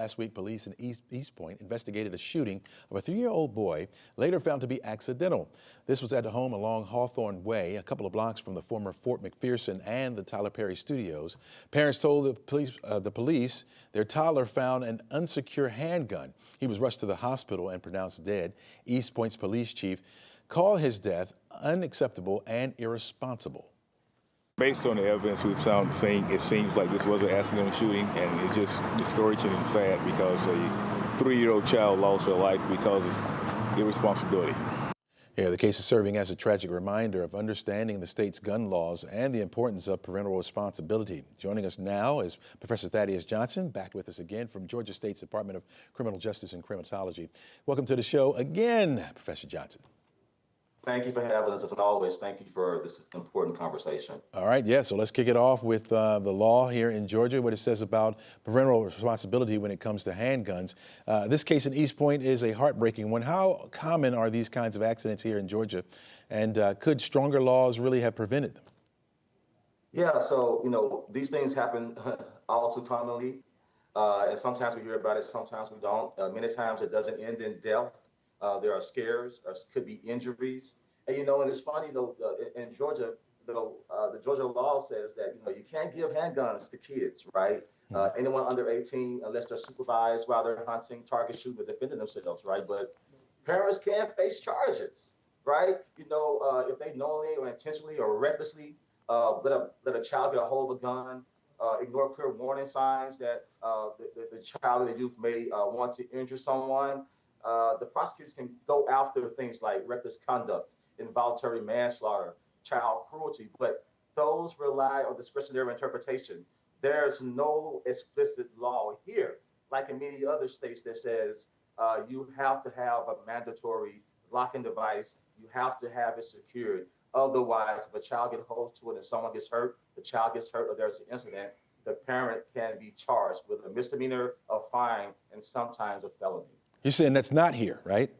Last week, police in East Point investigated a shooting of a 3-year-old boy, later found to be accidental. This was at a home along Hawthorne Way, a couple of blocks from the former Fort McPherson and the Tyler Perry studios. Parents told the police their toddler found an unsecure handgun. He was rushed to the hospital and pronounced dead. East Point's police chief called his death unacceptable and irresponsible. Based on the evidence we've seen, it seems like this was an accidental shooting, and it's just discouraging and sad because a 3-year-old child lost her life because of irresponsibility. Yeah, the case is serving as a tragic reminder of understanding the state's gun laws and the importance of parental responsibility. Joining us now is Professor Thaddeus Johnson, back with us again from Georgia State's Department of Criminal Justice and Criminology. Welcome to the show again, Professor Johnson. Thank you for having us, as always. Thank you for this important conversation. All right, yeah, so let's kick it off with the law here in Georgia, what it says about parental responsibility when it comes to handguns. This case in East Point is a heartbreaking one. How common are these kinds of accidents here in Georgia, and could stronger laws really have prevented them? Yeah, so, these things happen all too commonly, and sometimes we hear about it, sometimes we don't. Many times it doesn't end in death. There are scares, could be injuries. And, and it's funny, in Georgia, the Georgia law says that, you can't give handguns to kids, right? Anyone under 18, unless they're supervised while they're hunting, target shooting, or defending themselves, right? But parents can face charges, right? If they knowingly or intentionally or recklessly let a child get a hold of a gun, ignore clear warning signs that the child or the youth may want to injure someone. The prosecutors can go after things like reckless conduct, involuntary manslaughter, child cruelty, but those rely on discretionary interpretation. There's no explicit law here, like in many other states, that says you have to have a mandatory locking device. You have to have it secured. Otherwise, if a child gets hold to it and someone gets hurt, the child gets hurt, or there's an incident, the parent can be charged with a misdemeanor, a fine, and sometimes a felony. You're saying that's not here, right?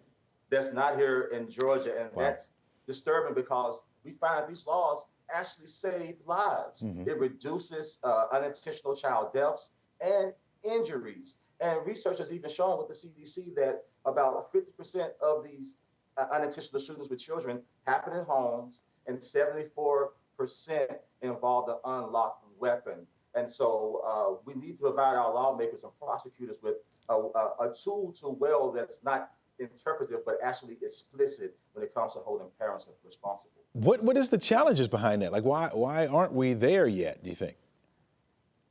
That's not here in Georgia, and wow. That's disturbing because we find these laws actually save lives. It reduces unintentional child deaths and injuries. And research has even shown with the CDC that about 50% of these unintentional shootings with children happen in homes, and 74% involve an unlocked weapon. And so we need to provide our lawmakers and prosecutors with a tool to wield that's not interpretive, but actually explicit when it comes to holding parents responsible. What is the challenges behind that? Like, why aren't we there yet, do you think?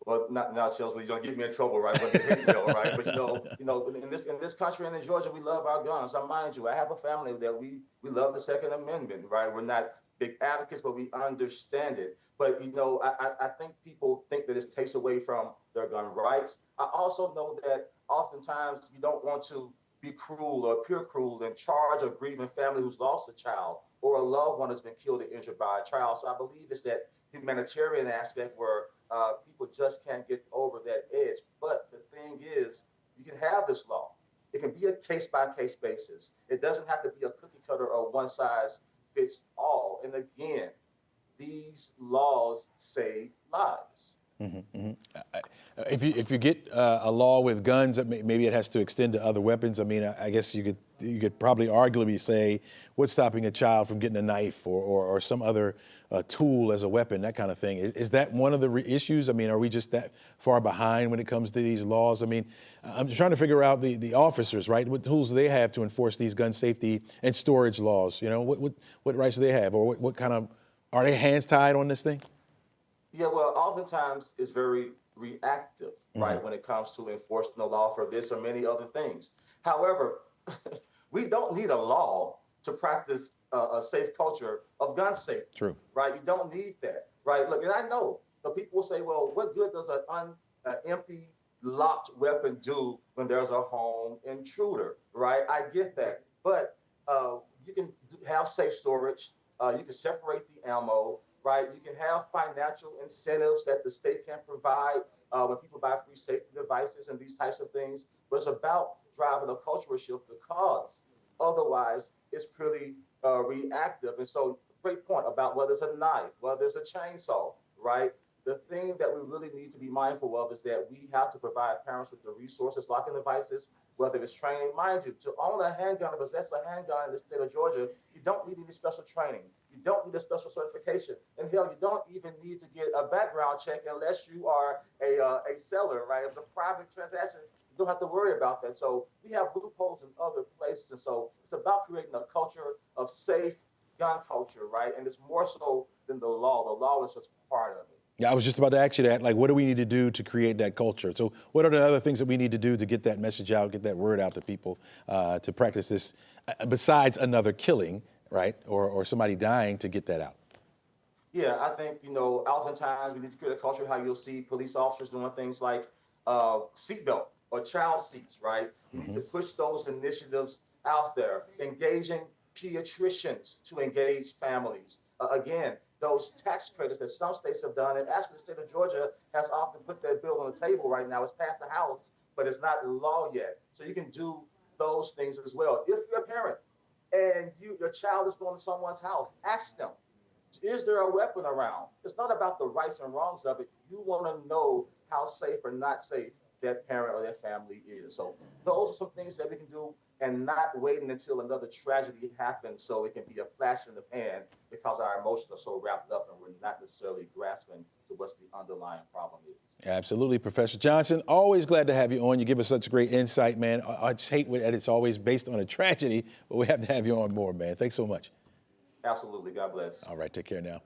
Well, not now, Chelsea, you're gonna get me in trouble, right? But the hate bill, right? But in this country and in Georgia, we love our guns. I mind you, I have a family that we love the Second Amendment, right? We're not big advocates, but we understand it. But I think people think that it takes away from their gun rights. I also know that oftentimes you don't want to be cruel or appear cruel and charge a grieving family who's lost a child or a loved one has been killed or injured by a child. So I believe it's that humanitarian aspect where people just can't get over that edge. But the thing is, you can have this law. It can be a case-by-case basis. It doesn't have to be a cookie cutter or one size fits all. And again, these laws save lives. If you get a law with guns, maybe it has to extend to other weapons. I mean, I guess you could probably arguably say, what's stopping a child from getting a knife or some other tool as a weapon, that kind of thing. Is that one of the issues? I mean, are we just that far behind when it comes to these laws? I mean, I'm just trying to figure out the officers, right? What tools do they have to enforce these gun safety and storage laws? What rights do they have, or what kind of, are they hands tied on this thing? Yeah, well, oftentimes it's very reactive, right, when it comes to enforcing the law for this or many other things. However, we don't need a law to practice a safe culture of gun safety. True. Right? You don't need that, right? Look, and I know, but people will say, well, what good does an empty, locked weapon do when there's a home intruder, right? I get that. But you can have safe storage. You can separate the ammo. Right, you can have financial incentives that the state can provide when people buy free safety devices and these types of things. But it's about driving a cultural shift because otherwise it's pretty reactive. And so, great point about whether it's a knife, whether it's a chainsaw, right? the thing that we really need to be mindful of is that we have to provide parents with the resources, locking devices, whether it's training. Mind you, to own a handgun or possess a handgun in the state of Georgia, you don't need any special training. You don't need a special certification. And hell, you don't even need to get a background check unless you are a seller, right? If it's a private transaction, you don't have to worry about that. So we have loopholes in other places. And so it's about creating a culture of safe gun culture, right? And it's more so than the law. The law is just part of it. Yeah, I was just about to ask you that. Like, what do we need to do to create that culture? So, what are the other things that we need to do to get that message out, get that word out to people, to practice this, besides another killing, right, or somebody dying, to get that out? Yeah, I think, oftentimes we need to create a culture how you'll see police officers doing things like seatbelt or child seats, right? We need to push those initiatives out there, engaging pediatricians to engage families. Again, those tax credits that some states have done, and actually the state of Georgia has often put that bill on the table right now. It's passed the House, but it's not law yet. So you can do those things as well. If you're a parent and your child is going to someone's house, ask them, is there a weapon around? It's not about the rights and wrongs of it. You want to know how safe or not safe that parent or that family is. So those are some things that we can do, and not waiting until another tragedy happens so it can be a flash in the pan, because our emotions are so wrapped up and we're not necessarily grasping to what's the underlying problem is. Absolutely, Professor Johnson. Always glad to have you on. You give us such great insight, man. I just hate that it's always based on a tragedy, but we have to have you on more, man. Thanks so much. Absolutely. God bless. All right, take care now.